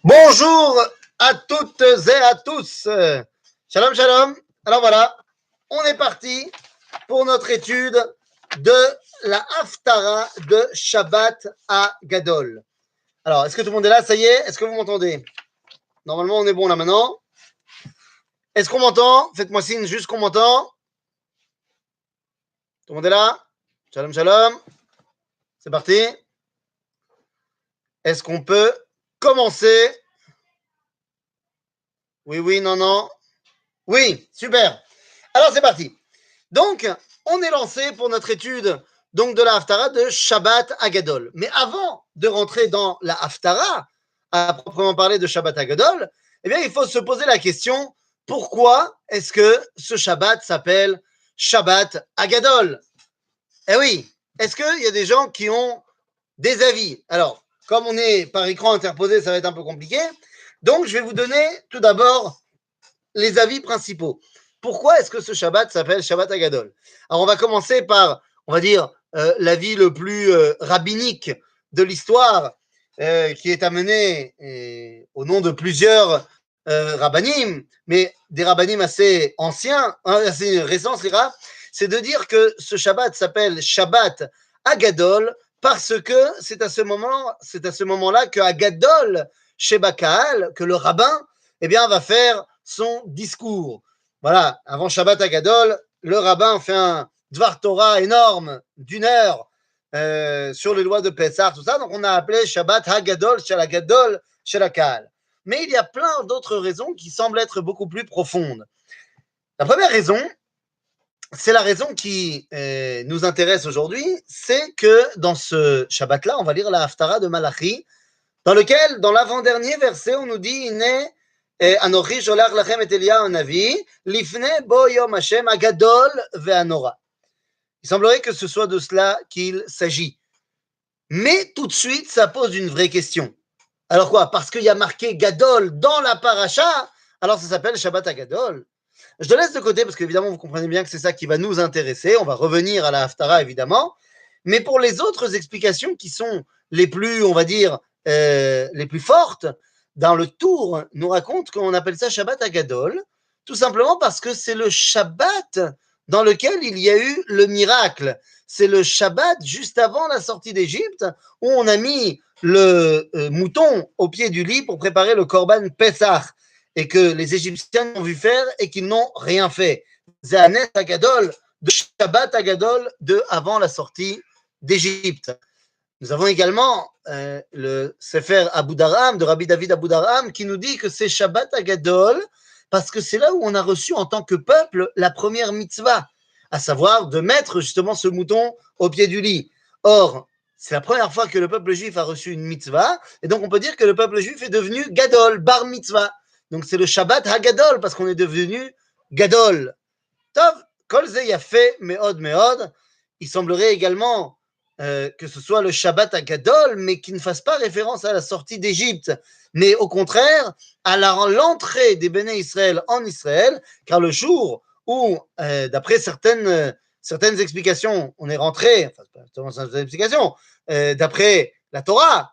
Bonjour à toutes et à tous. Shalom, shalom. Alors voilà, on est parti pour notre étude de la Haftara de Shabbat à Gadol. Alors, est-ce que tout le monde est là? Ça y est? Est-ce que vous m'entendez? Normalement, on est bon là maintenant. Est-ce qu'on m'entend? Faites-moi signe juste qu'on m'entend. Tout le monde est là? Shalom, shalom. C'est parti. Est-ce qu'on peut commencer? Oui, oui, non, non. Oui, super. Alors, c'est parti. Donc, on est lancé pour notre étude donc de la Haftara de Shabbat Agadol. Mais avant de rentrer dans la Haftara, à proprement parler de Shabbat Agadol, eh bien, il faut se poser la question, pourquoi est-ce que ce Shabbat s'appelle Shabbat Agadol? Eh oui, est-ce qu'il y a des gens qui ont des avis? Alors, comme on est par écran interposé, ça va être un peu compliqué. Donc, je vais vous donner tout d'abord les avis principaux. Pourquoi est-ce que ce Shabbat s'appelle Shabbat Agadol? Alors, on va commencer par, on va dire, l'avis le plus rabbinique de l'histoire, qui est amené au nom de plusieurs rabbanim, mais des rabbanim assez anciens, assez récents, c'est de dire que ce Shabbat s'appelle Shabbat Agadol parce que c'est à ce moment-là que Agadol Sheba Kahal, que le rabbin, eh bien, va faire son discours. Voilà, avant Shabbat Agadol, le rabbin fait un Dvar Torah énorme d'une heure sur les lois de Pessah, tout ça. Donc, on a appelé Shabbat Hagadol, Shalagadol, Shalakal. Mais il y a plein d'autres raisons qui semblent être beaucoup plus profondes. La première raison, c'est la raison qui nous intéresse aujourd'hui, c'est que dans ce Shabbat-là, on va lire la Haftara de Malachi, dans lequel, dans l'avant-dernier verset, on nous dit Anochi sholach lachem et Eliyahu Navi, lifne bo yom Hashem agadol ve'anora. Il semblerait que ce soit de cela qu'il s'agit. Mais tout de suite, ça pose une vraie question. Alors quoi? Parce qu'il y a marqué Gadol dans la paracha, alors ça s'appelle Shabbat Agadol. Je te laisse de côté parce qu'évidemment, vous comprenez bien que c'est ça qui va nous intéresser. On va revenir à la Haftara, évidemment. Mais pour les autres explications qui sont les plus, on va dire, les plus fortes, dans le Tour, nous raconte qu'on appelle ça Shabbat Agadol, tout simplement parce que c'est le Shabbat dans lequel il y a eu le miracle. C'est le Shabbat juste avant la sortie d'Égypte où on a mis le mouton au pied du lit pour préparer le Korban Pessah et que les Égyptiens ont vu faire et qu'ils n'ont rien fait. Zahanet Agadol, de Shabbat Agadol de avant la sortie d'Égypte. Nous avons également le Sefer Abu Daram de Rabbi David Abu Daram qui nous dit que c'est Shabbat Agadol parce que c'est là où on a reçu en tant que peuple la première mitzvah, à savoir de mettre justement ce mouton au pied du lit. Or, c'est la première fois que le peuple juif a reçu une mitzvah, et donc on peut dire que le peuple juif est devenu Gadol, bar mitzvah. Donc c'est le Shabbat Hagadol parce qu'on est devenu Gadol. Tov, kol ze yafé, meod meod. Il semblerait également que ce soit le Shabbat Hagadol, mais qui ne fasse pas référence à la sortie d'Égypte, mais au contraire à l'entrée des Béné Israël en Israël, car le jour où, d'après certaines explications, on est rentré, enfin, pas certaines explications, d'après la Torah,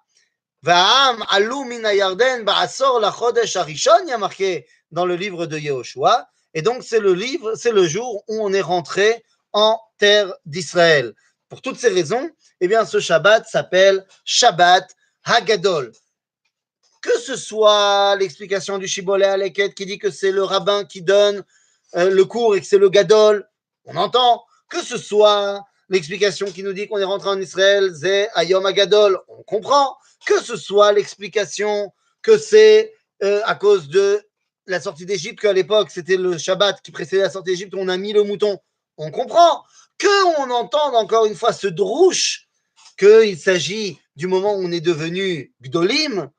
Va'am alou min Yarden ba'asor la chodesh harishon, il y a marqué dans le livre de Yehoshua, et donc c'est le jour où on est rentré en terre d'Israël. Pour toutes ces raisons, eh bien ce Shabbat s'appelle Shabbat Hagadol. Que ce soit l'explication du Shibboleh Aleket qui dit que c'est le rabbin qui donne le cours et que c'est le Gadol, on entend. Que ce soit l'explication qui nous dit qu'on est rentré en Israël, c'est Ayom Hagadol, on comprend. Que ce soit l'explication que c'est à cause de la sortie d'Égypte, qu'à l'époque c'était le Shabbat qui précédait la sortie d'Égypte, on a mis le mouton, on comprend. Qu'on entende encore une fois ce drouche, qu'il s'agit du moment où on est devenu Gdolim,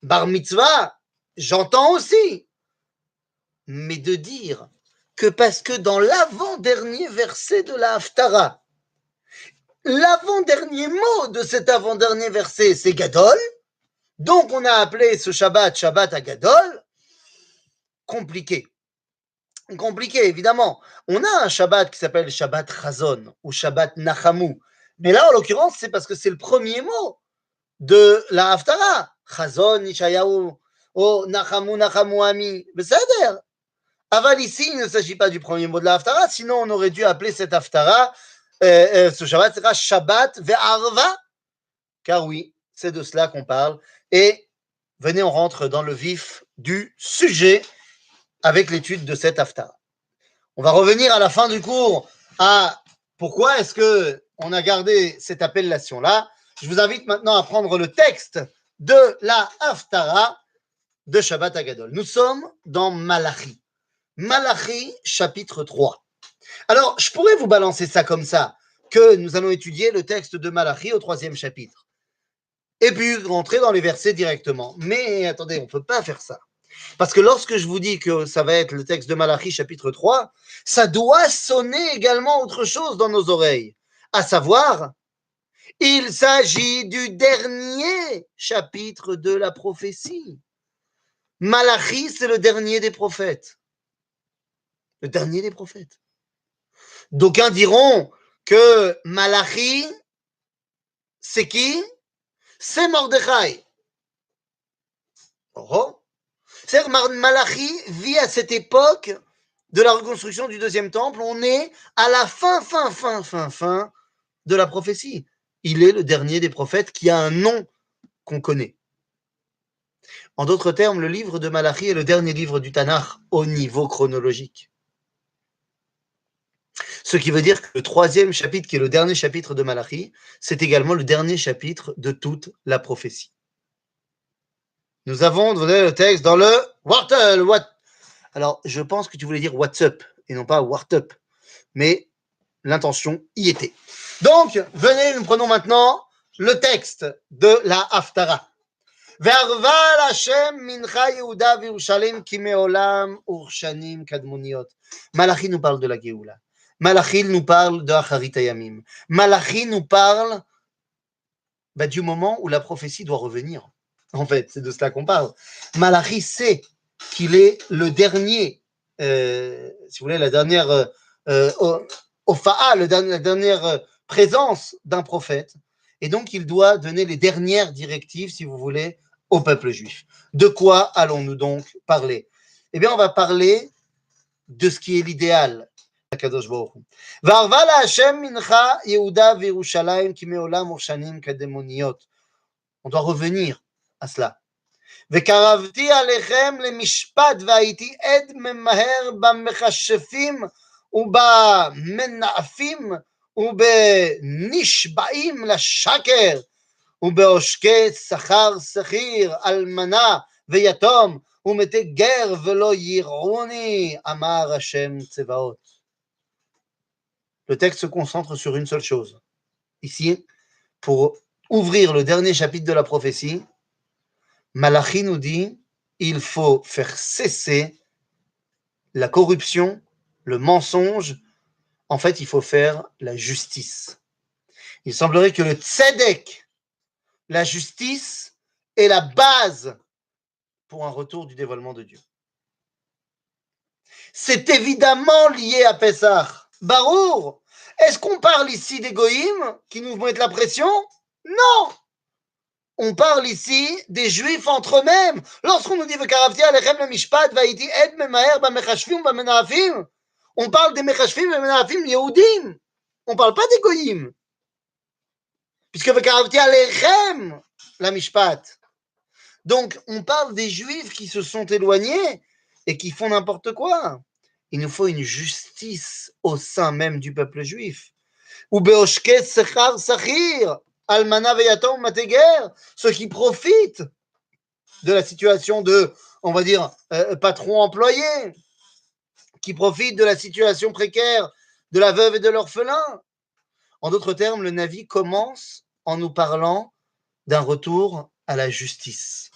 Bar Mitzvah, j'entends aussi. Mais de dire que parce que dans l'avant-dernier verset de la Haftara, l'avant-dernier mot de cet avant-dernier verset, c'est Gadol, donc on a appelé ce Shabbat Shabbat Agadol, compliqué. Compliqué, évidemment. On a un Shabbat qui s'appelle Shabbat Chazon ou Shabbat Nachamu. Mais là, en l'occurrence, c'est parce que c'est le premier mot de la Haftara. Chazon, Ishayahu. Oh, Nachamu, Nachamu, Ami. בסדר. Aval ici, il ne s'agit pas du premier mot de la Haftara, sinon on aurait dû appeler cette Haftara, ce Shabbat sera Shabbat ve'arva, car oui, c'est de cela qu'on parle. Et venez, on rentre dans le vif du sujet avec l'étude de cette Haftara. On va revenir à la fin du cours à pourquoi est-ce qu'on a gardé cette appellation-là. Je vous invite maintenant à prendre le texte de la Haftara de Shabbat Agadol. Nous sommes dans Malachi. Malachi, chapitre 3. Alors, je pourrais vous balancer ça comme ça, que nous allons étudier le texte de Malachi au 3e chapitre, et puis rentrer dans les versets directement. Mais attendez, on ne peut pas faire ça. Parce que lorsque je vous dis que ça va être le texte de Malachi, chapitre 3, ça doit sonner également autre chose dans nos oreilles, à savoir, il s'agit du dernier chapitre de la prophétie. Malachi, c'est le dernier des prophètes. Le dernier des prophètes. D'aucuns diront que Malachi, c'est qui? C'est Mordechai. Oh. C'est-à-dire Malachi vit à cette époque de la reconstruction du deuxième temple. On est à la fin de la prophétie. Il est le dernier des prophètes qui a un nom qu'on connaît. En d'autres termes, le livre de Malachi est le dernier livre du Tanakh au niveau chronologique. Ce qui veut dire que le 3e chapitre, qui est le dernier chapitre de Malachi, c'est également le dernier chapitre de toute la prophétie. Nous avons donné le texte dans le Wartel. Alors, je pense que tu voulais dire What's up et non pas What up. Mais l'intention y était. Donc, venez, nous prenons maintenant le texte de la Haftara. וערבה להשם מנחה יהודה וירושלים כי מעולם ורשנים קדמוניות. Malachi nous parle de la Géoula. Malachi nous parle de Acharit Hayamim. Malachi nous parle du moment où la prophétie doit revenir. En fait, c'est de cela qu'on parle. Malachi sait qu'il est le dernier, si vous voulez, la dernière Opha'a, la dernière présence d'un prophète. Et donc, il doit donner les dernières directives, si vous voulez, au peuple juif. De quoi allons-nous donc parler? Eh bien, on va parler de ce qui est l'idéal. וערבה להשם מנחה יהודה וירושלים כי מעולם ורשנים קדמוניות. On doit revenir à cela. וקרבתי עליכם למשפט והייתי עד ממהר במכשפים ובמנאפים ובנשבעים לשקר ובעושקי שכר שכיר אלמנה ויתום ומתי גר ולא יראוני אמר השם צבאות. Le texte se concentre sur une seule chose. Ici, pour ouvrir le dernier chapitre de la prophétie, Malachi nous dit il faut faire cesser la corruption, le mensonge. En fait, il faut faire la justice. Il semblerait que le tzedek, la justice, est la base pour un retour du dévoilement de Dieu. C'est évidemment lié à Pessah. Barour, est-ce qu'on parle ici des goïms qui nous mettent la pression? Non! On parle ici des juifs entre eux-mêmes. Lorsqu'on nous dit Vekaravti alechem le mishpat vaïti ed memaher bamechashvim bamenafim, on parle des mechashvim bamenafim yehudim. On ne parle pas des goïms. Puisque Vekaravti alechem la mishpat. Donc, on parle des juifs qui se sont éloignés et qui font n'importe quoi. Il nous faut une justice au sein même du peuple juif. Ou beoshket sechar sachir, almana veyatom mateger, ceux qui profitent de la situation de, on va dire, patron-employé, qui profitent de la situation précaire de la veuve et de l'orphelin. En d'autres termes, le Navi commence en nous parlant d'un retour à la justice.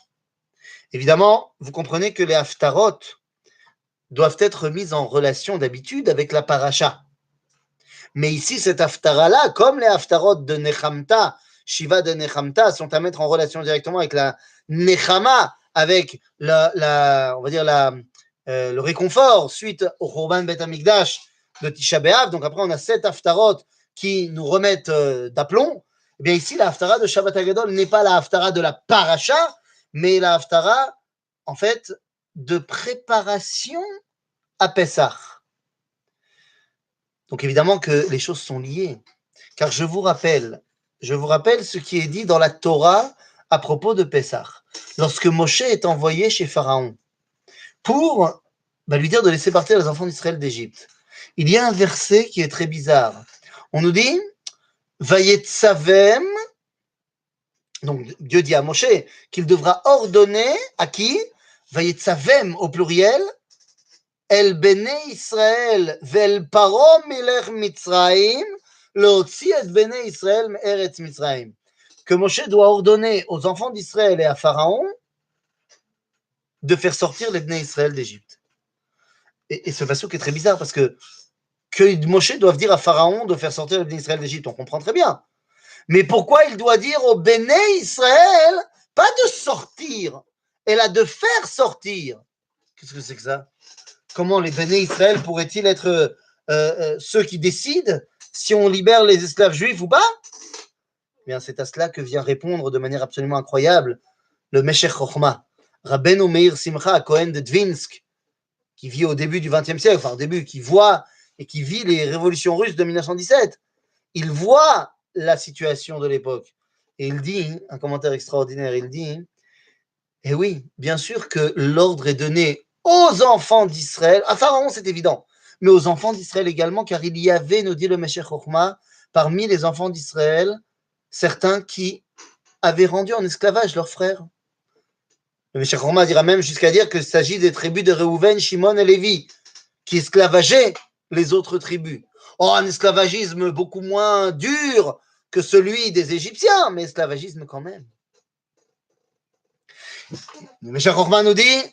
Évidemment, vous comprenez que les haftarot doivent être mises en relation d'habitude avec la paracha. Mais ici, cette haftara-là, comme les haftarot de Nechamta, Shiva de Nechamta, sont à mettre en relation directement avec la Nechama, avec on va dire le réconfort suite au Khurban Bet Hamikdash de Tisha B'Av. Donc après, on a 7 haftarot qui nous remettent d'aplomb. Eh bien ici, la haftara de Shabbat Hagadol n'est pas la haftara de la paracha, mais la haftara en fait, de préparation à Pessah. Donc évidemment que les choses sont liées, car je vous rappelle ce qui est dit dans la Torah à propos de Pessah. Lorsque Moshe est envoyé chez Pharaon pour lui dire de laisser partir les enfants d'Israël d'Égypte, il y a un verset qui est très bizarre. On nous dit Vayetzavem, donc Dieu dit à Moshe qu'il devra ordonner à qui? Vayetzavem au pluriel, El Bene Israël vel Paro milech Mitzraim, leotzi et Bene Israël me'eretz Mitzraim. Que Moshe doit ordonner aux enfants d'Israël et à Pharaon de faire sortir les Bnei Israël d'Égypte. Et ce passouk est très bizarre parce que Moshe doit dire à Pharaon de faire sortir les Bnei Israël d'Égypte, on comprend très bien. Mais pourquoi il doit dire au Béné Israël, pas de sortir, et là de faire sortir? Qu'est-ce que c'est que ça? Comment les Béné Israël pourraient-ils être ceux qui décident si on libère les esclaves juifs ou pas? Eh bien, c'est à cela que vient répondre de manière absolument incroyable le Meshech Chochma, Rabbeinu Meir Simcha Cohen de Dvinsk, qui vit au début du XXe siècle, enfin au début, qui voit et qui vit les révolutions russes de 1917. Il voit la situation de l'époque. Et il dit, un commentaire extraordinaire, il dit, eh oui, bien sûr que l'ordre est donné aux enfants d'Israël, à Pharaon c'est évident, mais aux enfants d'Israël également, car il y avait, nous dit le Meshech Chochma, parmi les enfants d'Israël, certains qui avaient rendu en esclavage leurs frères. Le Meshech Chochma dira même jusqu'à dire qu'il s'agit des tribus de Réhouven, Shimon et Lévi, qui esclavageaient les autres tribus. Oh, un esclavagisme beaucoup moins dur que celui des Égyptiens, mais esclavagisme quand même. Le Meshech Chochma nous dit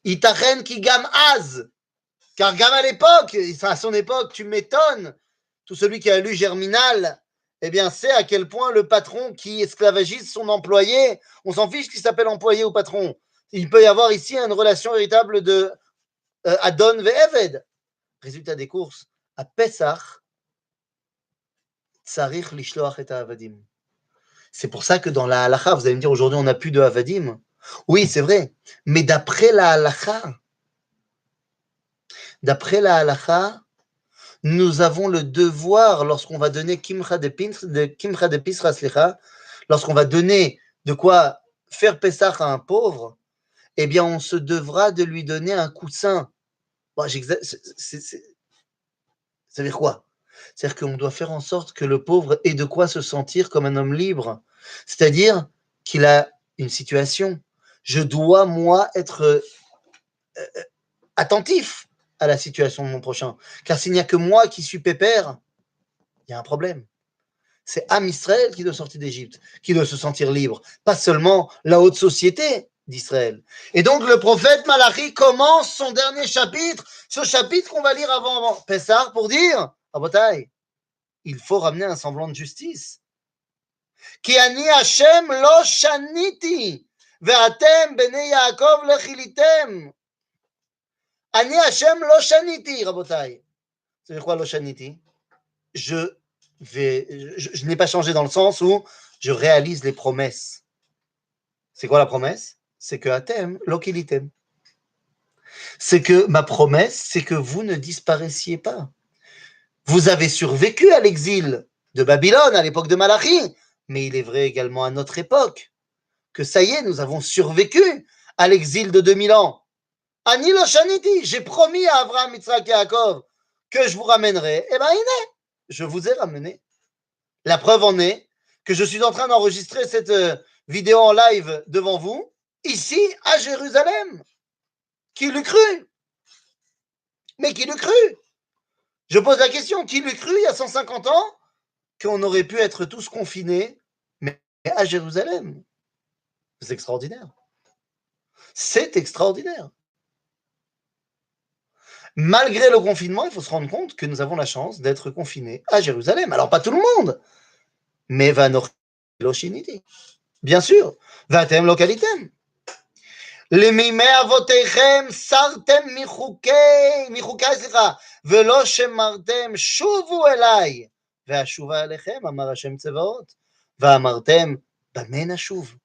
Itachen ki gam az, car gam à l'époque, à son époque, tu m'étonnes, tout celui qui a lu Germinal, eh bien, sait à quel point le patron qui esclavagise son employé, on s'en fiche qu'il s'appelle employé ou patron. Il peut y avoir ici une relation véritable de Adon ve'Eved. Résultat des courses, à Pessah, tsarich lishloach et ha'avadim. C'est pour ça que dans la halacha, vous allez me dire aujourd'hui on n'a plus de havadim. Oui, c'est vrai, mais d'après la halacha, nous avons le devoir, lorsqu'on va donner kimcha de pisra, lorsqu'on va donner de quoi faire Pessah à un pauvre, eh bien on se devra de lui donner un coussin. Bon, ça veut dire quoi? C'est-à-dire qu'on doit faire en sorte que le pauvre ait de quoi se sentir comme un homme libre. C'est-à-dire qu'il a une situation. Je dois, moi, être attentif à la situation de mon prochain. Car s'il n'y a que moi qui suis pépère, il y a un problème. C'est Am Israël qui doit sortir d'Égypte, qui doit se sentir libre, pas seulement la haute société d'Israël. Et donc le prophète Malachi commence son dernier chapitre, ce chapitre qu'on va lire avant Pessah, pour dire, Rabotai, il faut ramener un semblant de justice. Ki ani Hashem lo shaniti, ve'atem bnei Yaakov lechilitem. Ani Hashem lo shaniti, Rabotai. C'est quoi lo shaniti? Je n'ai pas changé dans le sens où je réalise les promesses. C'est quoi la promesse? C'est que Atem lokilitem. C'est que ma promesse, c'est que vous ne disparaissiez pas. Vous avez survécu à l'exil de Babylone à l'époque de Malachi, mais il est vrai également à notre époque que ça y est, nous avons survécu à l'exil de 2000 ans. Ani lo shaniti, j'ai promis à Abraham, Yitzhak et Yaakov que je vous ramènerai. Eh bien, je vous ai ramené. La preuve en est que je suis en train d'enregistrer cette vidéo en live devant vous, ici à Jérusalem. Qui l'eût cru? Mais qui l'eût cru? Je pose la question, qui l'eût cru il y a 150 ans qu'on aurait pu être tous confinés, mais à Jérusalem? C'est extraordinaire. C'est extraordinaire. Malgré le confinement, il faut se rendre compte que nous avons la chance d'être confinés à Jérusalem. Alors, pas tout le monde, mais Vanoshiniti. Bien sûr. Vatem localitem. למימי אבותיכם סרתם מחוקי, ולא שמרתם, שובו אליי, ואשובה אליכם, אמר השם צבאות, ואמרתם, במה נשוב?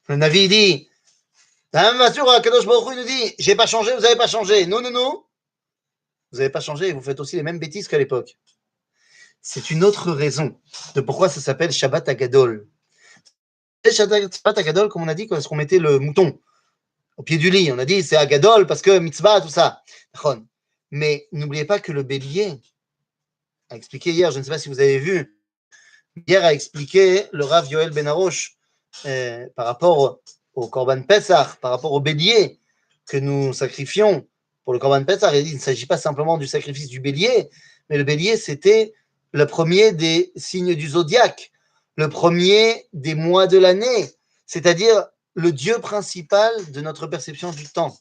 Le Navi dit, La même façon, Kadosh Baruch Hu, il nous dit, j'ai pas changé, vous n'avez pas changé. Non, non, non. Vous n'avez pas changé, vous faites aussi les mêmes bêtises qu'à l'époque. C'est une autre raison de pourquoi ça s'appelle Shabbat Agadol. Shabbat Agadol, comme on a dit, parce qu'on mettait le mouton au pied du lit. On a dit c'est Agadol parce que mitzvah, tout ça. Mais n'oubliez pas que le bélier a expliqué hier, je ne sais pas si vous avez vu, hier a expliqué le Rav Yoel Ben Arosh par rapport au Korban Pesach, par rapport au bélier que nous sacrifions pour le Korban Pesach. Il ne s'agit pas simplement du sacrifice du bélier, mais le bélier, c'était le premier des signes du zodiaque, le premier des mois de l'année, c'est-à-dire le dieu principal de notre perception du temps.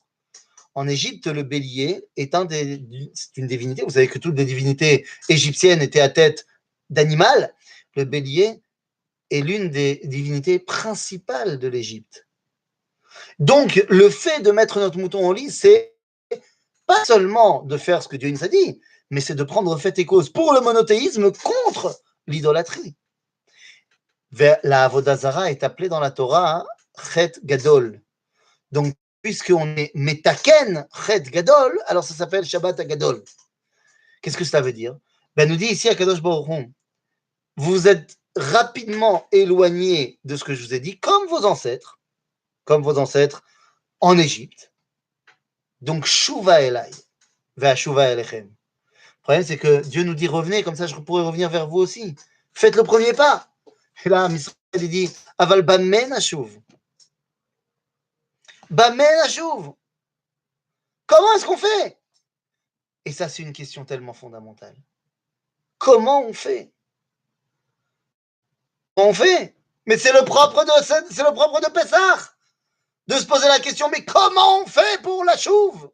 En Égypte, le bélier est c'est une divinité. Vous savez que toutes les divinités égyptiennes étaient à tête d'animal. Le bélier est l'une des divinités principales de l'Égypte. Donc, le fait de mettre notre mouton au lit, c'est pas seulement de faire ce que Dieu nous a dit, mais c'est de prendre fait et cause pour le monothéisme contre l'idolâtrie. La Avodah Zara est appelée dans la Torah Chet Gadol. Donc, puisqu'on est Metaken Chet Gadol, alors ça s'appelle Shabbat Agadol. Qu'est-ce que ça veut dire? Ben, nous dit ici à Kadosh Baruch Hu, vous êtes rapidement éloigné de ce que je vous ai dit, comme vos ancêtres en Égypte. Donc, Shuva Elai, va Shuva Elechem. Le problème, c'est que Dieu nous dit revenez, comme ça je pourrais revenir vers vous aussi. Faites le premier pas. Et là, Misraël, il dit Aval Bamen Ashuv. Bamen Ashuv. Comment est-ce qu'on fait? Et ça, c'est une question tellement fondamentale. Comment on fait? Comment on fait? Mais c'est le propre de Pessah, de se poser la question, mais comment on fait pour la chouve?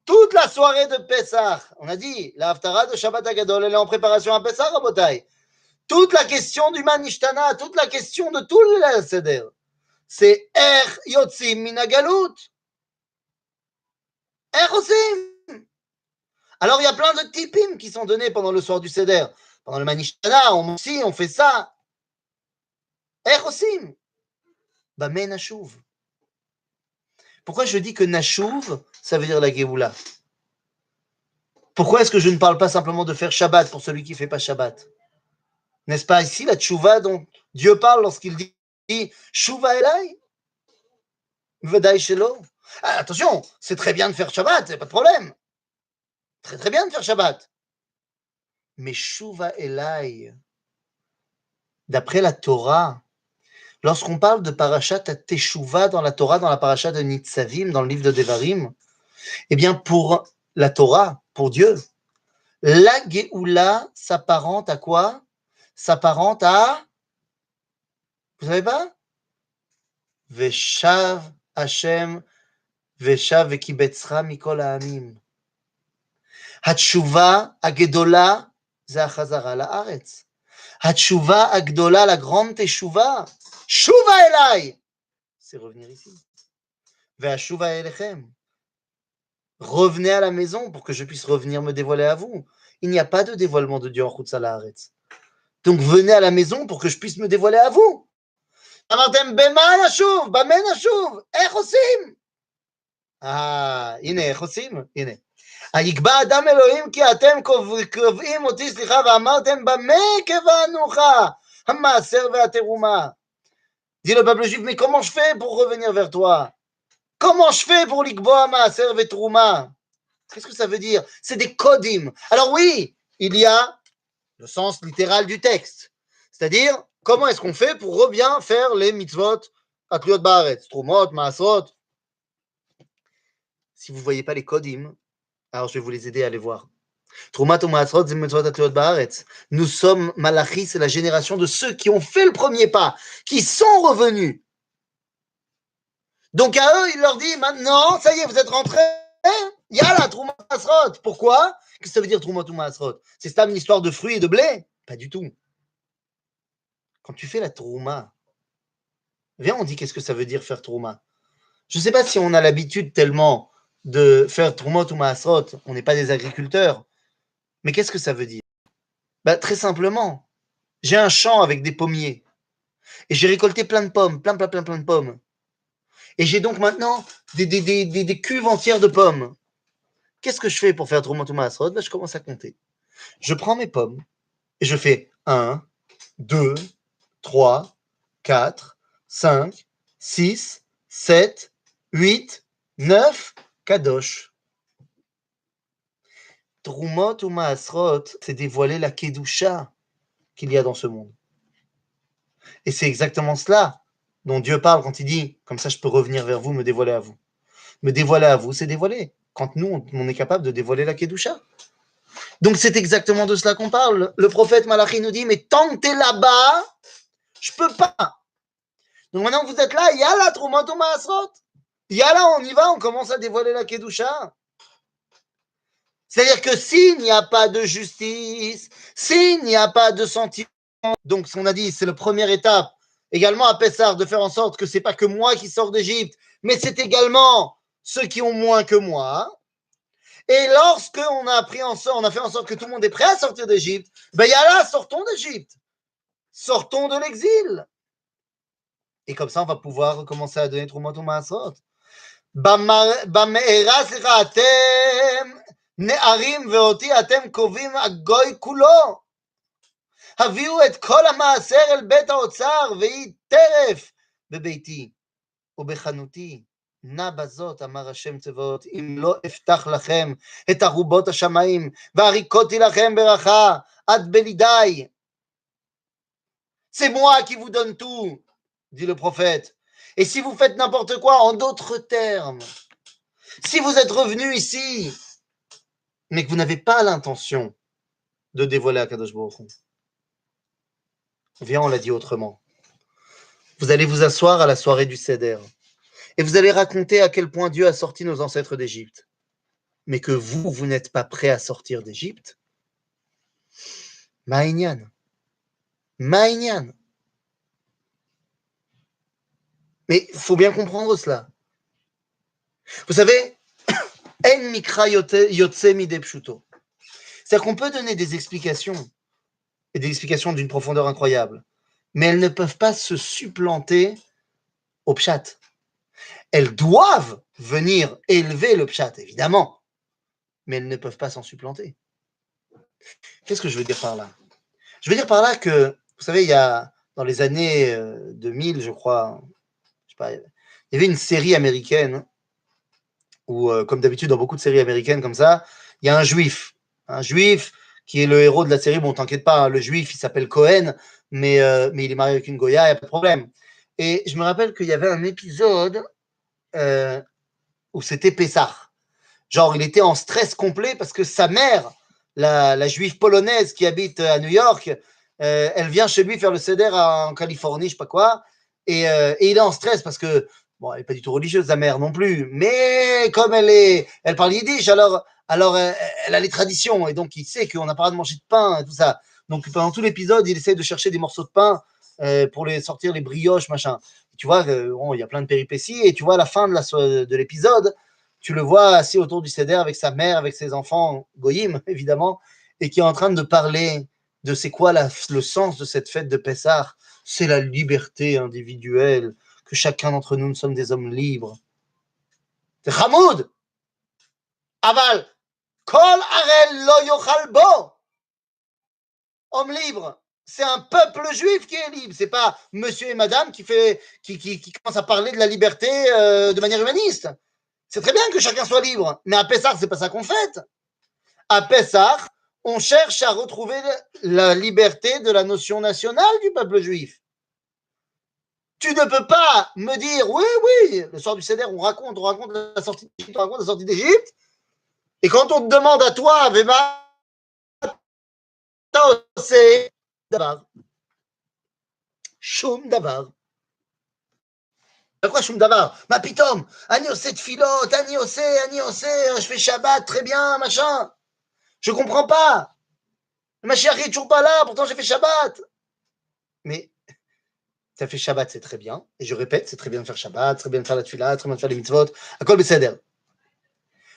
Toute la soirée de Pessah, on a dit, la Haftara de Shabbat Agadol, elle est en préparation à Pessah, Rabotai. Toute la question du Manishtana, toute la question de tout le Seder, c'est Er Yotzim Minagalut. Er Osim. Alors il y a plein de tipim qui sont donnés pendant le soir du Seder. Pendant le Manishtana, on fait ça. Er Osim. Bamen Nashuv. Pourquoi je dis que Nashuv, ça veut dire la Géoula? Pourquoi est-ce que je ne parle pas simplement de faire Shabbat pour celui qui ne fait pas Shabbat? N'est-ce pas ici la tchouva dont Dieu parle lorsqu'il dit Shuva Elai? Vadaï Shelo. Attention, c'est très bien de faire Shabbat, c'est pas de problème. Très très bien de faire Shabbat. Mais Shuva Elai, d'après la Torah, lorsqu'on parle de Parashat Teshuvah dans la Torah, dans la Parashat de Nitzavim, dans le livre de Devarim, eh bien pour la Torah, pour Dieu, la Géoula s'apparente à quoi? S'apparente à, vous savez pas? Veshav Hashem, Veshav Vekibetzra Mikol Ha'amim. Hatshuva Agedola, זה החזרה לארץ. התשובה הגדולה, la grande תשובה, שובה אליי, c'est revenir ici. והשובה אליכם. Revenez à la maison pour que je puisse revenir me dévoiler à vous. Il n'y a pas de dévoilement de Dieu en Chutz La'aretz. Donc venez à la maison pour que je puisse me dévoiler à vous. אמרתם, במה נשוב? במה נשוב? איך עושים? הנה, איך עושים? הנה. היקבע אדם אלוהים כי אתם קובעים אותי, סליחה, ואמרתם במה קבענוך המעשר והתרומה. Dit le peuple juif, mais comment je fais pour revenir vers toi? Comment je fais pour l'ikboa maaser vetrouma? Qu'est-ce que ça veut dire? C'est des kodim. Alors oui, il y a le sens littéral du texte. C'est-à-dire, comment est-ce qu'on fait pour bien faire les mitzvot atliot baaretz, trumot, maasrot? Si vous ne voyez pas les kodim, alors je vais vous les aider à les voir. Trumat ou Maatzrot, c'est mitzvot atliot baaretz. Nous sommes Malachi, c'est la génération de ceux qui ont fait le premier pas, qui sont revenus. Donc à eux, il leur dit maintenant, ça y est, vous êtes rentrés, yalla, Trumat ou Maatzrot. Pourquoi? Qu'est-ce que ça veut dire Trumat ou Maatzrot? C'est ça une histoire de fruits et de blé? Pas du tout. Quand tu fais la Trouma, viens, on dit qu'est-ce que ça veut dire faire Trouma. Je ne sais pas si on a l'habitude tellement de faire Troumot ou Maasrot, on n'est pas des agriculteurs, mais qu'est-ce que ça veut dire? Bah, très simplement, j'ai un champ avec des pommiers et j'ai récolté plein de pommes, plein de pommes. Et j'ai donc maintenant des cuves entières de pommes. Qu'est-ce que je fais pour faire Trumot U'Maasrot? Ben, je commence à compter. Je prends mes pommes et je fais 1, 2, 3, 4, 5, 6, 7, 8, 9, Kadosh. Trumot U'Maasrot, c'est dévoiler la Kedusha qu'il y a dans ce monde. Et c'est exactement cela dont Dieu parle quand il dit, comme ça je peux revenir vers vous, me dévoiler à vous. Me dévoiler à vous, c'est dévoiler. Quand nous, on est capable de dévoiler la Kedusha. Donc c'est exactement de cela qu'on parle. Le prophète Malachi nous dit, mais tant que tu es là-bas, je peux pas. Donc maintenant que vous êtes là, yalla, Trumot U'Maasrot. Yalla, on y va, on commence à dévoiler la Kedusha. C'est-à-dire que s'il n'y a pas de justice, s'il n'y a pas de sentiment, donc ce qu'on a dit, c'est la première étape, également à Pessah, de faire en sorte que c'est pas que moi qui sors d'Égypte, mais c'est également ceux qui ont moins que moi. Et lorsque on a fait en sorte que tout le monde est prêt à sortir d'Égypte, ben yalla, sortons d'Égypte, sortons de l'exil. Et comme ça, on va pouvoir commencer à donner Trumot U'Maasrot. במארה, סליחה, אתם נערים ואותי אתם קובעים הגוי כולו. הביאו את כל המעשר אל בית האוצר ויהי טרף בביתי ובחנותי. נא בזאת, אמר השם צבאות, אם לא אפתח לכם את ארובות השמיים והריקותי לכם ברכה עד בלידי. C'est moi qui vous donne tout, dit le prophète. Et si vous faites n'importe quoi, en d'autres termes, si vous êtes revenu ici, mais que vous n'avez pas l'intention de dévoiler Akadosh Baruch Hu, viens, on l'a dit autrement. Vous allez vous asseoir à la soirée du Seder et vous allez raconter à quel point Dieu a sorti nos ancêtres d'Égypte, mais que vous n'êtes pas prêt à sortir d'Égypte. Ma'inyan. Ma'inyan. Mais il faut bien comprendre cela. Vous savez, En mikra yotse mide pshuto. C'est-à-dire qu'on peut donner des explications, et des explications d'une profondeur incroyable, mais elles ne peuvent pas se supplanter au pshat. Elles doivent venir élever le pshat, évidemment, mais elles ne peuvent pas s'en supplanter. Qu'est-ce que je veux dire par là? Je veux dire par là que, vous savez, il y a, dans les années 2000, je crois, je sais pas, il y avait une série américaine où, comme d'habitude, dans beaucoup de séries américaines comme ça, il y a un juif qui est le héros de la série. Bon, t'inquiète pas, hein, le juif, il s'appelle Cohen, mais il est marié avec une Goya, il n'y a pas de problème. Et je me rappelle qu'il y avait un épisode où c'était Pessah. Genre, il était en stress complet parce que sa mère, la juive polonaise qui habite à New York, elle vient chez lui faire le seder en Californie, je sais pas quoi, et il est en stress parce que, bon, elle n'est pas du tout religieuse, sa mère non plus, mais comme elle parle yiddish, alors elle a les traditions, et donc il sait qu'on n'a pas le droit de manger de pain, et tout ça. Donc pendant tout l'épisode, il essaie de chercher des morceaux de pain pour les sortir, les brioches, machin. Et tu vois, bon, il y a plein de péripéties, et tu vois, à la fin de l'épisode, tu le vois assis autour du seder avec sa mère, avec ses enfants, goyim, évidemment, et qui est en train de parler de c'est quoi le sens de cette fête de Pessah. C'est la liberté individuelle, que chacun d'entre nous, nous sommes des hommes libres. C'est Hamoud! Aval! Kol arel lo yochal bo! Homme libre! C'est un peuple juif qui est libre. C'est pas monsieur et madame qui commence à parler de la liberté de manière humaniste. C'est très bien que chacun soit libre, mais à Pessah, c'est pas ça qu'on fête. À Pessah, on cherche à retrouver la liberté de la notion nationale du peuple juif. Tu ne peux pas me dire, oui, le soir du Seder, on raconte la sortie d'Égypte, on raconte la sortie d'Égypte, et quand on te demande à toi, Vema, c'est davar. Shum davar. Quoi, shum davar? Ma pitom, ani osé de filote, ani osé, je fais Shabbat, très bien, machin. Je comprends pas. Le Mashiach est toujours pas là, pourtant j'ai fait Shabbat. Mais ça fait Shabbat, c'est très bien. Et je répète, c'est très bien de faire Shabbat, très bien de faire la tefila, très bien de faire les mitzvot. Akol beseder.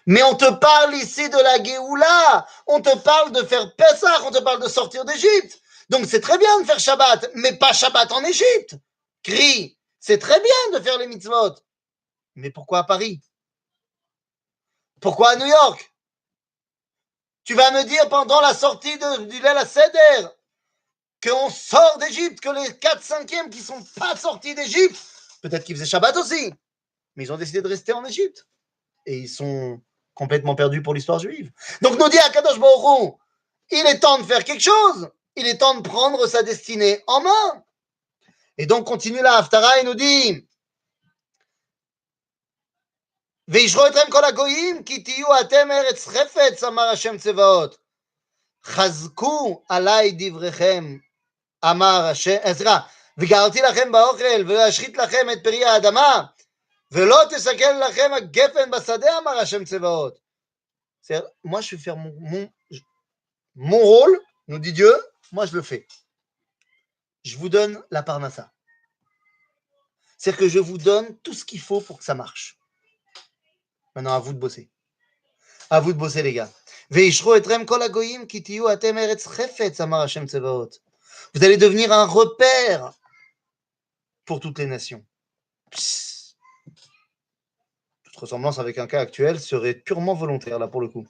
Mais on te parle ici de la Géoula. On te parle de faire Pessah, on te parle de sortir d'Égypte. Donc c'est très bien de faire Shabbat, mais pas Shabbat en Égypte. Crie, c'est très bien de faire les mitzvot. Mais pourquoi à Paris? Pourquoi à New York? Tu vas me dire pendant la sortie du Leil HaSeder qu'on sort d'Égypte, que les 4/5 qui ne sont pas sortis d'Égypte, peut-être qu'ils faisaient Shabbat aussi, mais ils ont décidé de rester en Égypte. Et ils sont complètement perdus pour l'histoire juive. Donc nous dit Akadosh Baruch Hu, il est temps de faire quelque chose. Il est temps de prendre sa destinée en main. Et donc continue la Haftara et nous dit וישרו אתכם כל הגויים כי תהיו אתם ארץ חפץ אמר השם צבאות חזקו עליי דבריכם אמר השם סליחה וגרתי לכם באוכל ולהשחית לכם את פרי האדמה ולא תסכל לכם הגפן בשדה אמר השם צבאות. Moi je vais faire mon rôle, nous dit Dieu, moi je le fais. Je vous donne la parnassa. C'est-à-dire que je vous donne tout ce qu'il faut pour que ça marche. Maintenant, à vous de bosser. À vous de bosser, les gars. Vous allez devenir un repère pour toutes les nations. Psst. Toute ressemblance avec un cas actuel serait purement volontaire, là, pour le coup.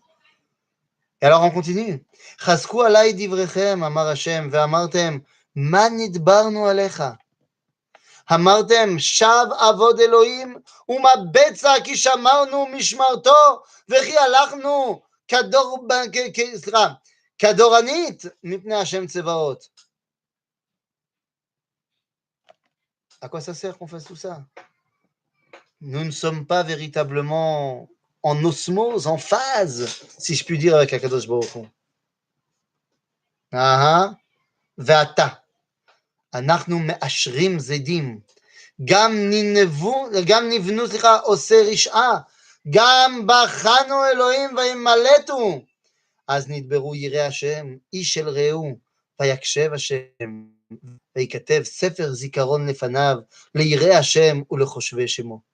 Et alors, on continue. Chasku alay divrechem, amar Hashem, ve'amartem, ma nidbarnu alecha. אמרתם שב עבוד אלוהים ומה בצע כי שמרנו משמרתו וכי הלכנו כדורנית מפני השם צבאות. À quoi ça sert qu'on fasse tout ça? Nous ne sommes pas véritablement en osmose, en phase, si je puis dire, avec Akadosh Baruch Hu. ואתה, אנחנו מאשרים זדים. גם נבנו, עושה רשעה, גם בחנו אלוהים וימלטו. אז נדברו יראי השם, איש אל רעהו, ויקשב השם, ויכתב ספר זיכרון לפניו, ליראי השם ולחושבי שמו.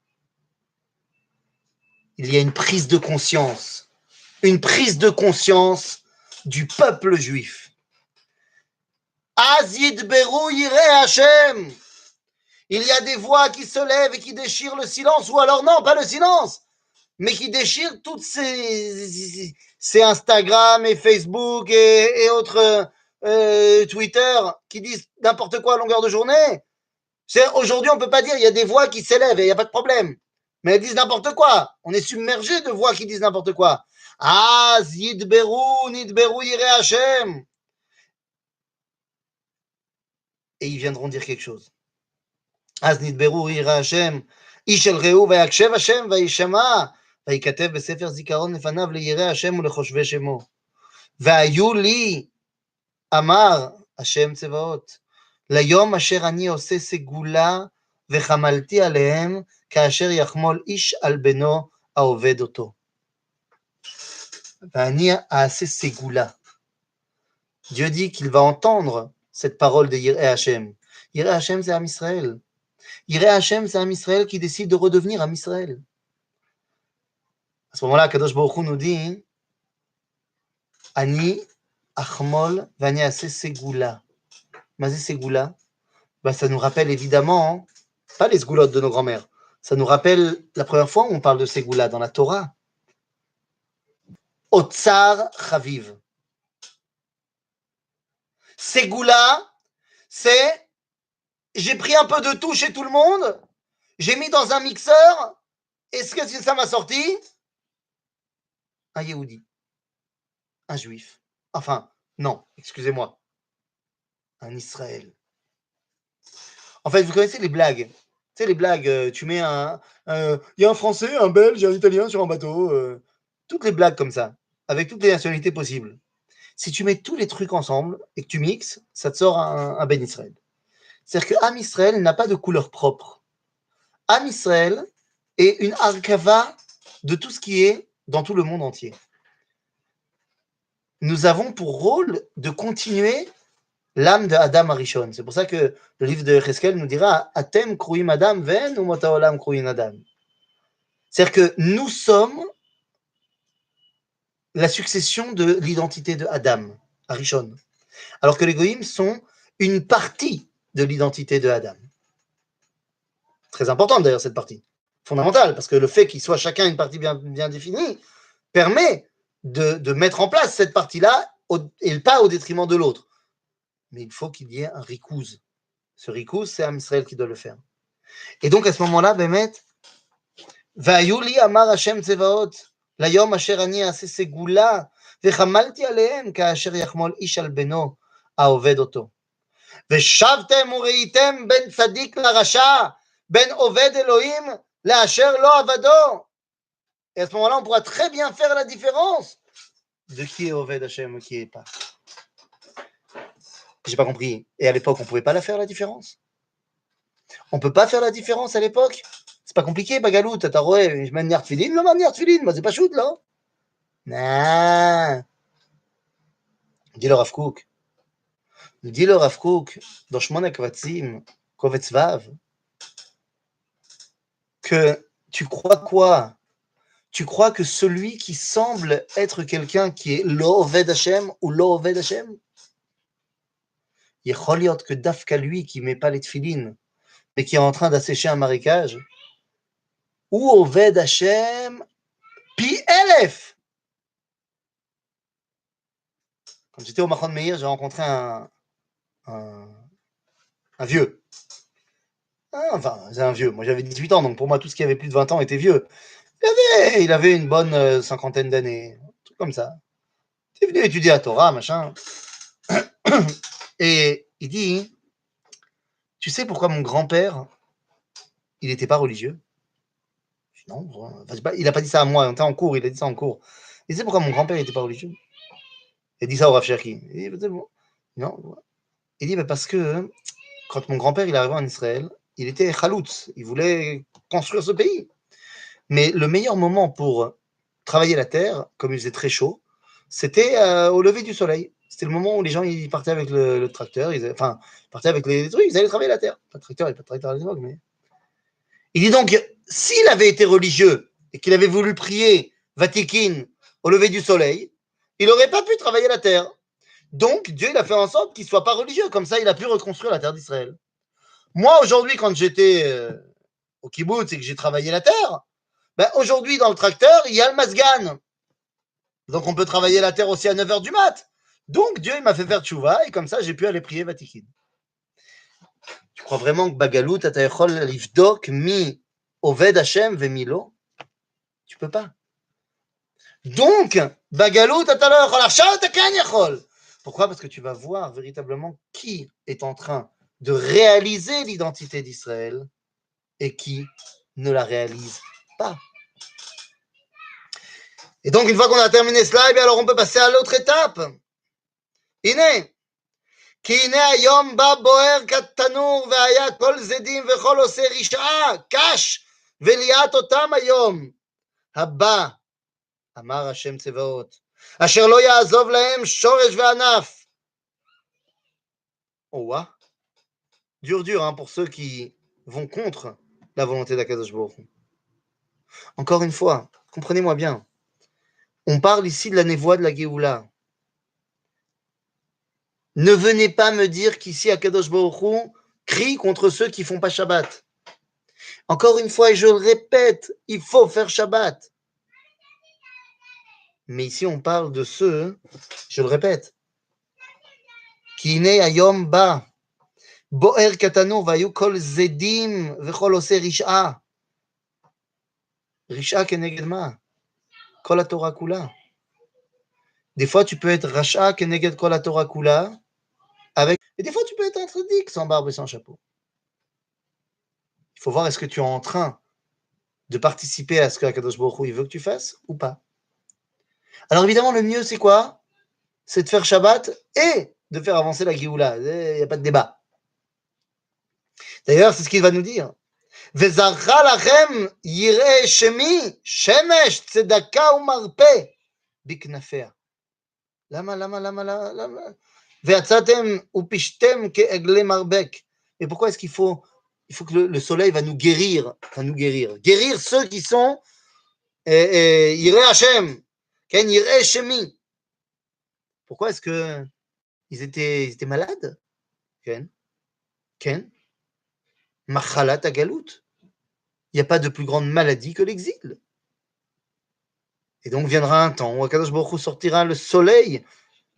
Il y a une prise de conscience du peuple juif. Az yidberu yirei Hashem. Il y a des voix qui se lèvent et qui déchirent le silence, ou alors non, pas le silence, mais qui déchirent toutes ces Instagram et Facebook et autres Twitter qui disent n'importe quoi à longueur de journée. Aujourd'hui, on ne peut pas dire il y a des voix qui s'élèvent et il n'y a pas de problème. Mais elles disent n'importe quoi. On est submergé de voix qui disent n'importe quoi. Ah, yidberu, nidberu yirei Hashem. Et ils viendront dire quelque chose. אז נדברו ירא השם, איש אל רעהו ויקשב השם וישמע, ויכתב בספר זיכרון לפניו ליראי השם ולחושבי שמו. והיו לי, אמר השם צבאות, ליום אשר אני עושה סגולה וחמלתי עליהם, כאשר יחמול איש על בנו העובד אותו. ואני אעשה סגולה. Dieu dit qu'il va entendre cette parole de Yireh Hashem. Yireh Hashem, c'est Am Israël. Yireh Hashem, c'est Am Israël qui décide de redevenir Am Israël. À ce moment-là, Kadosh Baruch Hu nous dit Ani achmol vani ase segula. Mazé segula, ça nous rappelle évidemment, pas les segoulottes de nos grands-mères, ça nous rappelle la première fois où on parle de segula dans la Torah. Otsar chaviv. Segula, c'est j'ai pris un peu de tout chez tout le monde, j'ai mis dans un mixeur, est-ce que ça m'a sorti? Un Yehudi, un juif. Enfin, non, excusez-moi, un Israël. En fait, vous connaissez les blagues. Tu sais, les blagues, tu mets il y a un Français, un Belge, un Italien sur un bateau. Toutes les blagues comme ça, avec toutes les nationalités possibles. Si tu mets tous les trucs ensemble et que tu mixes, ça te sort un Ben Israël. C'est-à-dire que Am Israël n'a pas de couleur propre. Am Israël est une arkava de tout ce qui est dans tout le monde entier. Nous avons pour rôle de continuer l'âme de Adam Arishon. C'est pour ça que le livre de Cheskel nous dira Atem kruim Adam ven umota olam kruim Adam. C'est-à-dire que nous sommes la succession de l'identité de Adam, Arishon. Alors que les Goïms sont une partie de l'identité de Adam. Très importante d'ailleurs cette partie. fondamentale, parce que le fait qu'il soit chacun une partie bien définie permet de mettre en place cette partie-là et pas au détriment de l'autre. Mais il faut qu'il y ait un rikouz. Ce rikouz, c'est Am Israël qui doit le faire. Et donc à ce moment-là, Bémet, והיו לי אמר השם צבאות, ליום אשר אני אעשה סגולה, וחמלתי עליהם כאשר יחמול איש על בנו העובד אותו. ושבתם וראיתם בין צדיק לרשע, בין עובד אלוהים לאשר לא עבדו. Et à ce moment-là, on pourra très bien faire la différence de qui est Oved Hashem et qui est pas. J'ai pas compris. Et à l'époque, on pouvait pas la faire la différence? On peut pas faire la différence à l'époque? C'est pas compliqué, Bagalout, t'as roué, je manière tfilin, le manière tfilin, moi c'est pas shoot là. Non. Dis le Rav Kook. Dis le Rav Kook, dans Shmona Kvatzim, Kovetz Vav, que tu crois quoi? Tu crois que celui qui semble être quelqu'un qui est Lo Oved Hashem ou Lo Oved Hashem, יכול להיות que dafka lui qui met pas les tfilin, mais qui est en train d'assécher un marécage, ou Oved Hashem pi elef. Quand j'étais au Machon Meir, j'ai rencontré un vieux. Enfin, c'est un vieux. Moi, j'avais 18 ans, donc pour moi, tout ce qui avait plus de 20 ans était vieux. Il avait une bonne cinquantaine d'années, un truc comme ça. Il est venu étudier à Torah, machin. Et il dit, tu sais pourquoi mon grand-père, il n'était pas religieux? Je dis, non, il n'a pas dit ça à moi, on était en cours, il a dit ça en cours. Il sait pourquoi mon grand-père n'était pas religieux? Il dit ça au Rav Cherki. Il dit, non. Il dit, parce que quand mon grand-père il est arrivé en Israël, il était chaloutz, il voulait construire ce pays. Mais le meilleur moment pour travailler la terre, comme il faisait très chaud, c'était au lever du soleil. C'était le moment où les gens ils partaient avec le tracteur, ils partaient avec les trucs, ils allaient travailler la terre. Pas de tracteur, il n'y a pas de tracteur à l'époque, mais. Il dit donc, s'il avait été religieux et qu'il avait voulu prier Vatikin au lever du soleil, il n'aurait pas pu travailler la terre. Donc, Dieu il a fait en sorte qu'il ne soit pas religieux. Comme ça, il a pu reconstruire la terre d'Israël. Moi, aujourd'hui, quand j'étais au kibbutz et que j'ai travaillé la terre, ben, aujourd'hui, dans le tracteur, il y a le Masgan. Donc, on peut travailler la terre aussi à 9h du mat. Donc, Dieu il m'a fait faire tchouva et comme ça, j'ai pu aller prier Vatikin. Tu crois vraiment que Bagalout, tu as livdok mi Oved Hashem ve milo? Tu peux pas. Donc, Bagalout, pourquoi? Parce que tu vas voir véritablement qui est en train de réaliser l'identité d'Israël et qui ne la réalise pas. Et donc, une fois qu'on a terminé cela, eh bien, alors on peut passer à l'autre étape. Iné. כי הנה היום בא בוער כתנור והיה כל זדים וכל עושה רשעה, קש וליאת אותם היום. הבא, אמר השם צבאות, אשר לא יעזוב להם שורש וענף. Oh, ouais. Dur, hein, pour ceux qui vont contre la volonté d'Akadosh Baruch Hu. Encore une fois, comprenez-moi bien, on parle ici de la névoie de la Géoula. Ne venez pas me dire qu'ici Akadosh Baruch Hu crie contre ceux qui font pas Shabbat. Encore une fois, et je le répète, il faut faire Shabbat. Mais ici, on parle de ceux, je le répète, qui né ayom ba, boer katano vayu kol zedim vechol ose risha. Risha keneged ma? Kol la Torah kula. Des fois, tu peux être rasha keneged kol la Torah kula, avec, et des fois, tu peux être un tzaddik sans barbe et sans chapeau. Il faut voir est-ce que tu es en train de participer à ce que Akadosh Baruch Hu il veut que tu fasses ou pas. Alors évidemment, le mieux, c'est quoi? C'est de faire Shabbat et de faire avancer la Géoula. Il n'y a pas de débat. D'ailleurs, c'est ce qu'il va nous dire. וזרחה לכם יראה שמי שמש צדקה ומרפא בכנפיה. למה? ויצאתם ופשתם כעגלי מרבק. Et pourquoi est-ce qu'il faut que le soleil va nous guérir, guérir ceux qui sont יראה השם, כן, יראה שמי. Pourquoi est-ce que ils étaient malades? כן, כן. מחלת הגלות. il n'y a pas de plus grande maladie que l'exil. Et donc viendra un temps où Akadosh Baruch Hu sortira le soleil,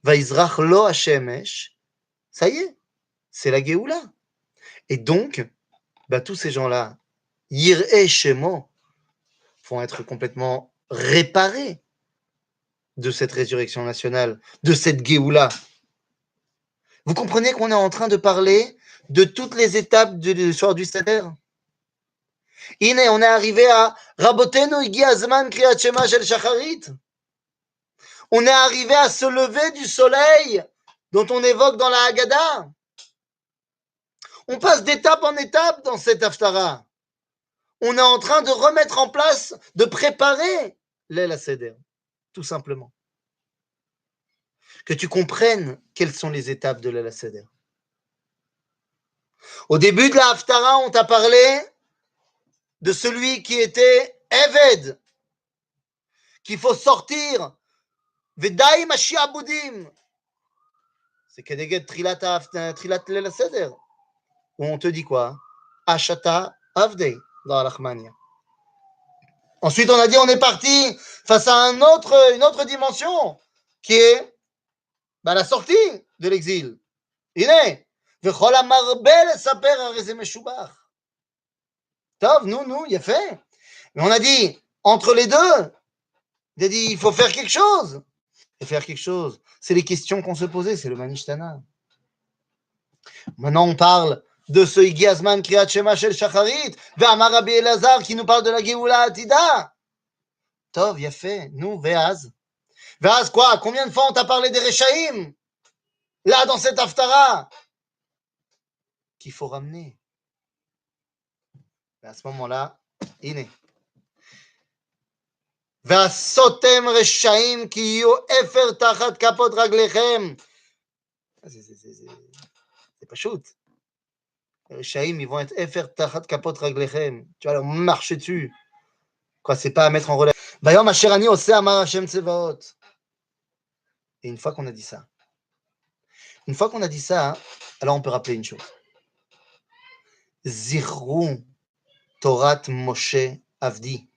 Vaizrach lo Hashemesh, ça y est, c'est la Géoula. Et donc, tous ces gens-là, Yir'e Shemo, vont être complètement réparés de cette résurrection nationale, de cette Géoula. Vous comprenez qu'on est en train de parler de toutes les étapes de l'histoire du Seder. Ine, on est arrivé à Rabotenu Igi Azman Kriyat Shema Shel Shacharit. On est arrivé à se lever du soleil dont on évoque dans la Haggadah. On passe d'étape en étape dans cette Haftara. On est en train de remettre en place, de préparer l'El Seder, tout simplement. Que tu comprennes quelles sont les étapes de l'El Seder. Au début de la Haftara, on t'a parlé de celui qui était Eved, qu'il faut sortir. Vedaï Mashiabudim. C'est Kedeged Trilat L'El Seder. Où on te dit quoi? Ashata Avdei dans Al-Rahmania. Ensuite, on a dit on est parti face à une autre dimension qui est la sortie de l'exil. Ine, v'chol hamarbel saper harei meshubach. Tov, nous, il y a fait. Mais on a dit, entre les deux, il a dit, il faut faire quelque chose. Et faire quelque chose, c'est les questions qu'on se posait, c'est le Manishtana. Maintenant, on parle de ce Igi Azman Kriyat Shema Shel Shacharit, Ve'amar Rabbi Elazar qui nous parle de la Géoula Atida. Tov, il y a fait, nous, Ve'az. Ve'az quoi? Combien de fois on t'a parlé des Rechaïm? Là, dans cette Haftara, qu'il faut ramener. Et à ce moment-là, Iné. Ve'asotem Rechaïm ki yu efer tachat kapot raglechem. C'est pas shoot. Les Rechaïm, ils vont être efer tachat kapot raglechem. Tu vas leur marcher dessus. Quoi, c'est pas à mettre en relation. Bayom asher ani oseh amar Hashem tsevaot. Et une fois qu'on a dit ça, alors on peut rappeler une chose. Zichru Torat Moshe Avdi,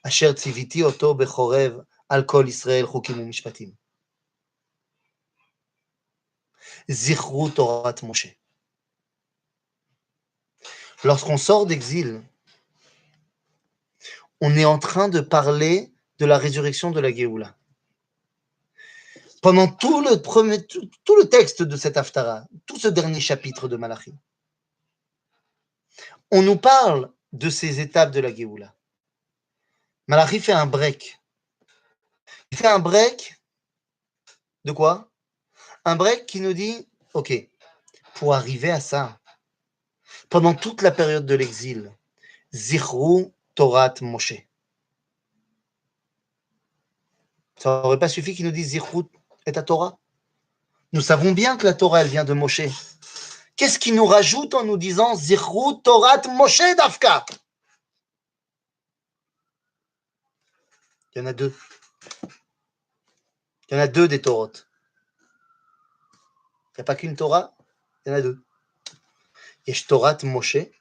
Asher tziviti oto bechorev al kol Israël chukim u'mishpatim. Zichru Torat Moshe. Lorsqu'on sort d'exil, on est en train de parler de la résurrection de la Géoula. Pendant tout le texte de cette Haftara, tout ce dernier chapitre de Malachi, on nous parle de ces étapes de la Géoula. Malachi fait un break. Il fait un break de quoi? Un break qui nous dit, ok, pour arriver à ça, pendant toute la période de l'exil, Zichru Torat Moshe. Ça n'aurait pas suffi qu'il nous dise Zichru et ta Torah. Nous savons bien que la Torah, elle vient de Moshe. Qu'est-ce qu'il nous rajoute en nous disant Zichru Torat Moshe Dafka? Il y en a deux. Il y en a deux des Torot. Il n'y a pas qu'une Torah, il y en a deux. Yesh Torat Moshe et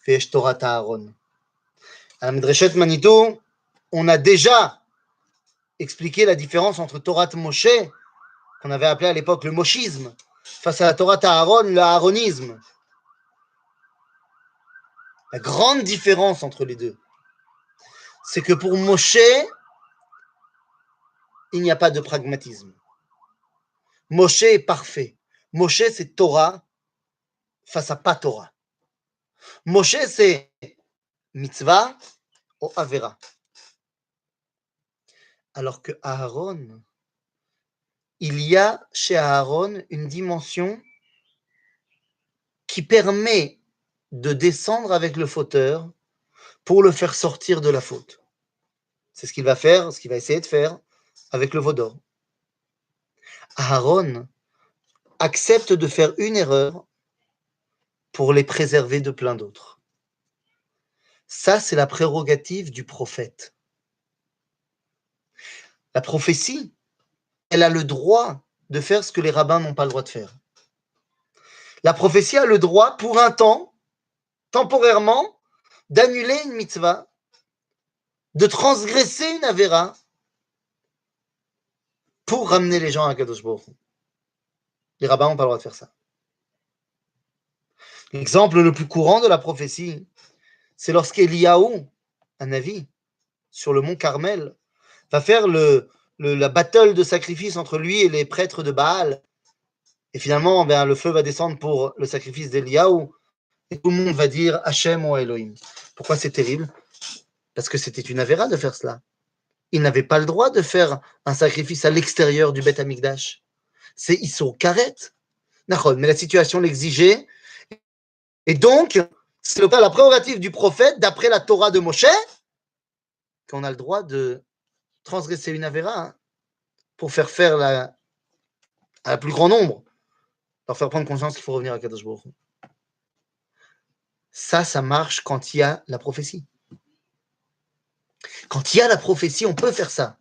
Yesh Torat Aaron. À la Midrashet Manitou, on a déjà expliqué la différence entre Torat Moshe, qu'on avait appelé à l'époque le moshisme, face à la Torat Aaron, le aaronisme. La grande différence entre les deux, c'est que pour Moshe, il n'y a pas de pragmatisme. Moshe est parfait. Moshe, c'est Torah face à pas Torah. Moshe, c'est mitzvah ou avera. Alors que Aaron, il y a chez Aaron une dimension qui permet de descendre avec le fauteur pour le faire sortir de la faute. C'est ce qu'il va faire, ce qu'il va essayer de faire avec le veau d'or. Aaron accepte de faire une erreur pour les préserver de plein d'autres. Ça, c'est la prérogative du prophète. La prophétie, elle a le droit de faire ce que les rabbins n'ont pas le droit de faire. La prophétie a le droit, pour un temps, temporairement, d'annuler une mitzvah, de transgresser une avéra pour ramener les gens à Kadosh Baruch Hu. Les rabbins n'ont pas le droit de faire ça. L'exemple le plus courant de la prophétie, c'est lorsqu'Eliyahu, un avis, sur le mont Carmel, va faire la battle de sacrifice entre lui et les prêtres de Baal. Et finalement, le feu va descendre pour le sacrifice d'Eliyahu. Et tout le monde va dire Hachem ou Elohim. Pourquoi c'est terrible? Parce que c'était une avéra de faire cela. Il n'avait pas le droit de faire un sacrifice à l'extérieur du Beth Amikdash. C'est Issur Karet. Mais la situation l'exigeait. Et donc, c'est la prérogative du prophète, d'après la Torah de Moshe, qu'on a le droit de transgresser une avéra pour faire à la plus grand nombre, leur faire prendre conscience qu'il faut revenir à Kadosh Baruch Hu. Ça marche quand il y a la prophétie. Quand il y a la prophétie, on peut faire ça.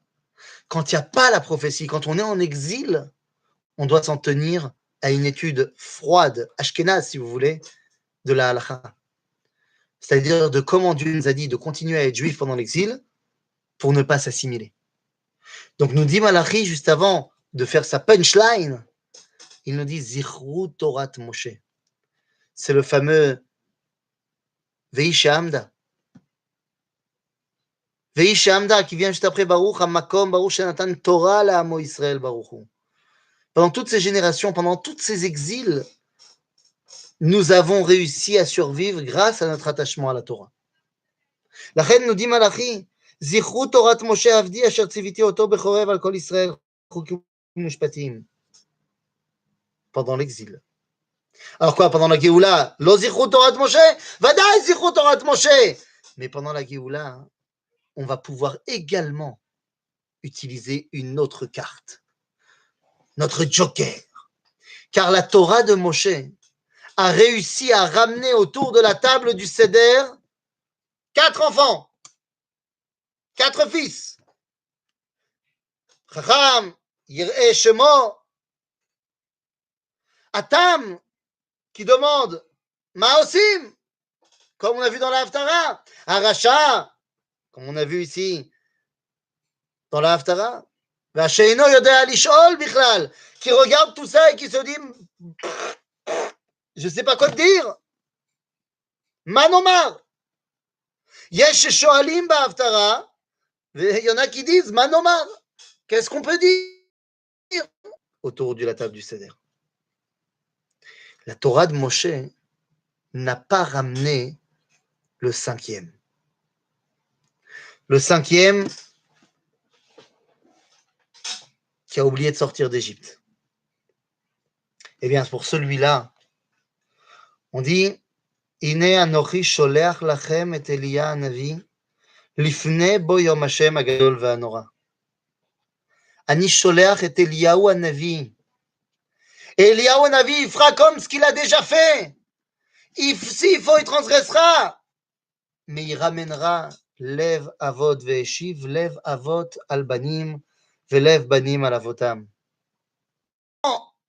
Quand il n'y a pas la prophétie, quand on est en exil, on doit s'en tenir à une étude froide, ashkénaze si vous voulez, de la halakha. C'est-à-dire de comment Dieu nous a dit de continuer à être juif pendant l'exil pour ne pas s'assimiler. Donc nous dit Malachi juste avant de faire sa punchline, il nous dit Zichru Torat Moshe. C'est le fameux Veisha Amda. Veisha Amda qui vient juste après Baruch Hamakom, Baruch Shenatan Torah la Amo Israël Baruch Hu. Pendant toutes ces générations, pendant tous ces exils, nous avons réussi à survivre grâce à notre attachement à la Torah. La reine nous dit Malachi, Zichru Torat Moshe Avdi asher tziviti oto bechorev al kol Israël chukim mushpatim. Pendant l'exil. Alors quoi, pendant la Géoula, Lo Zichru Torat Moshe, Vadaï Zichru Torat Moshe. Mais pendant la Géoula, on va pouvoir également utiliser une autre carte, notre joker. Car la Torah de Moshe a réussi à ramener autour de la table du Seder 4 enfants, 4 fils. Chacham, Yir'eh Shemo, Atam, qui demande Maosim, comme on a vu dans la Haftara, Aracha, comme on a vu ici dans la Haftara, Vasheino Yodea Lishol Bichlal, qui regarde tout ça et qui se dit je ne sais pas quoi te dire. Manomar. Yesh Shoalim Ba'Haftara, il y en a qui disent Manomar. Qu'est-ce qu'on peut dire autour de la table du Seder? La Torah de Moshe n'a pas ramené le 5e. Le 5e qui a oublié de sortir d'Égypte. Eh bien, pour celui-là, on dit Ine anochi sholeach lachem et Eliya hanavi lifnei bo yom Hashem hagadol v'hanora. Ani sholeach et Eliyahu hanavi. Et Eliyahu hanavi, il fera comme ce qu'il a déjà fait. S'il faut, il transgressera. Mais il ramènera Lev avot ve'eshiv, Lev avot al banim, ve'lev banim al avotam.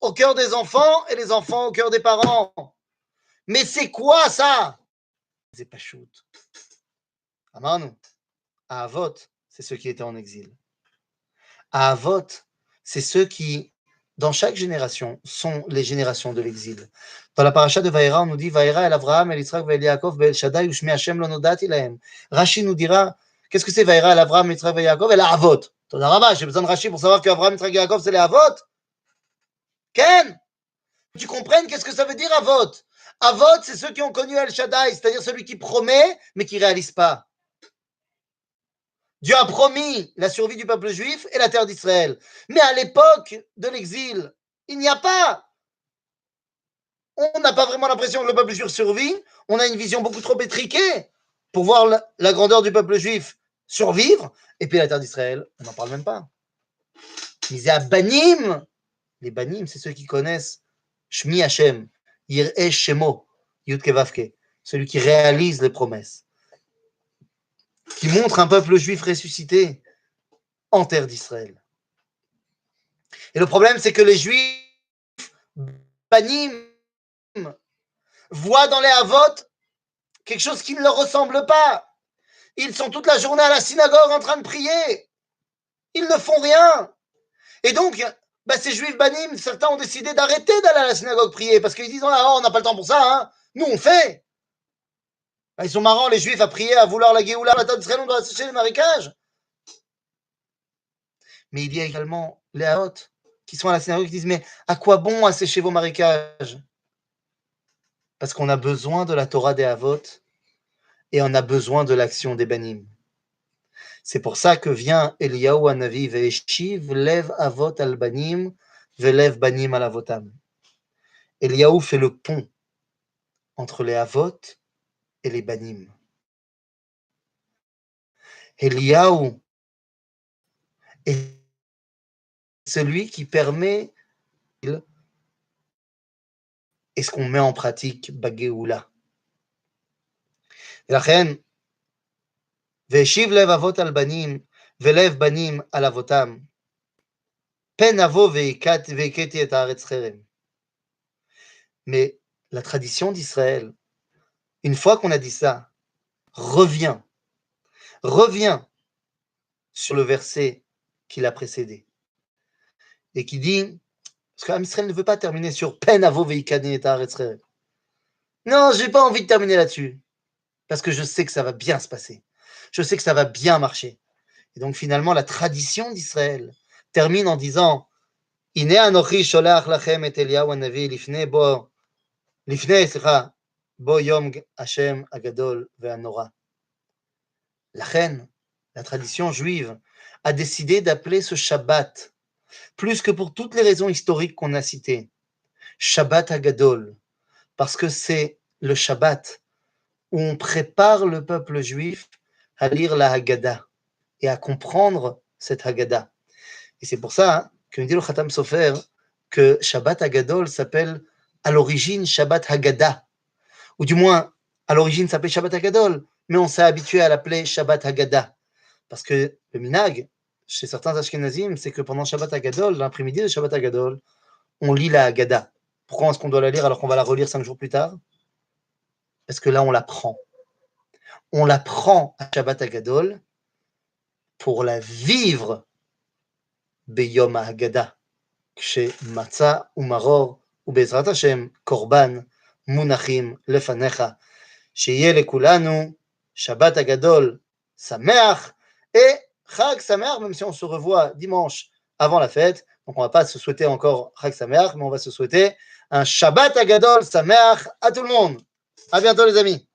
Au cœur des enfants et les enfants au cœur des parents. Mais c'est quoi ça? C'est pas shoot. Amarnu. À Avot, c'est ceux qui étaient en exil. À Avot, c'est ceux qui, dans chaque génération, sont les générations de l'exil. Dans la paracha de Vaïra, on nous dit Vaïra el Avraham, el Yitzhak, el Yaakov, el Shaddai, ushmi Hashem lo nodati lahem. Rashi nous dira qu'est-ce que c'est Vaïra el Avraham, el Yitzhak, el Yaakov? El Avot. Toda Rabba, j'ai besoin de Rashi pour savoir qu'Avraham, Yitzhak, Yaakov, c'est les Avot. Ken, tu comprennes qu'est-ce que ça veut dire Avot? Avot, c'est ceux qui ont connu El Shaddai, c'est-à-dire celui qui promet, mais qui ne réalise pas. Dieu a promis la survie du peuple juif et la terre d'Israël. Mais à l'époque de l'exil, il n'y a pas. On n'a pas vraiment l'impression que le peuple juif survit. On a une vision beaucoup trop étriquée pour voir la grandeur du peuple juif survivre. Et puis la terre d'Israël, on n'en parle même pas. Mais à Banim, les Banim, c'est ceux qui connaissent Shmi Hashem, Yir'eh Shemo, Yud Kevavke, celui qui réalise les promesses, qui montre un peuple juif ressuscité en terre d'Israël. Et le problème, c'est que les Juifs Banim voient dans les Havot quelque chose qui ne leur ressemble pas. Ils sont toute la journée à la synagogue en train de prier. Ils ne font rien. Et donc, ces juifs banim, certains ont décidé d'arrêter d'aller à la synagogue prier parce qu'ils disent on n'a pas le temps pour ça, hein. Nous on fait. Ils sont marrants, les juifs, à prier, à vouloir la Géoula, la table très longue, doit sécher les marécages. Mais il y a également les Haot qui sont à la synagogue qui disent mais à quoi bon assécher vos marécages? Parce qu'on a besoin de la Torah des Havot et on a besoin de l'action des Banim. C'est pour ça que vient Eliyahu Hanavi ve'eshiv lev avot al banim ve'lev banim al avotam. Eliyahu fait le pont entre les Havot et les Banim. Eliyahu est celui qui permet est-ce qu'on met en pratique Bagéoula. ולכן, והשיב לב אבות על בנים, ולב בנים על אבותם. פן אבוא והכיתי את הארץ חרם. Mais la tradition d'Israël, une fois qu'on a dit ça, revient sur le verset qui l'a précédé. Et qui dit, parce qu'Am Israël ne veut pas terminer sur Pen avo veikani et haaretz cherem. Non, j'ai pas envie de terminer là-dessus. Parce que je sais que ça va bien se passer. Je sais que ça va bien marcher. Et donc finalement, la tradition d'Israël termine en disant Ine anochi sholach lachem et Eliyahu hanavi lifnei bo yom Hashem agadol ve'anora. La reine, la tradition juive, a décidé d'appeler ce Shabbat, plus que pour toutes les raisons historiques qu'on a citées, Shabbat Hagadol, parce que c'est le Shabbat où on prépare le peuple juif à lire la Haggadah et à comprendre cette Haggadah. Et c'est pour ça que nous dit le Khatam Sofer que Shabbat Hagadol s'appelle à l'origine Shabbat Haggadah, ou du moins à l'origine ça s'appelle Shabbat Hagadol, mais on s'est habitué à l'appeler Shabbat Haggadah, parce que le minag chez certains Ashkenazim, c'est que pendant Shabbat Hagadol, l'après-midi de Shabbat Hagadol, on lit la Haggadah. Pourquoi est-ce qu'on doit la lire alors qu'on va la relire 5 jours plus tard? Parce que là, on l'apprend. On l'apprend à Shabbat Hagadol pour la vivre Beyom HaHaggadah. Chez Matzah ou Maror ou Bezrat Hashem, Korban, Munachim, Lefanecha. Sheyeh lekulanu, Shabbat Hagadol, Sameach, et Chag Sameach, même si on se revoit dimanche avant la fête. Donc on ne va pas se souhaiter encore Chag Sameach, mais on va se souhaiter un Shabbat Hagadol Sameach à tout le monde. À bientôt les amis.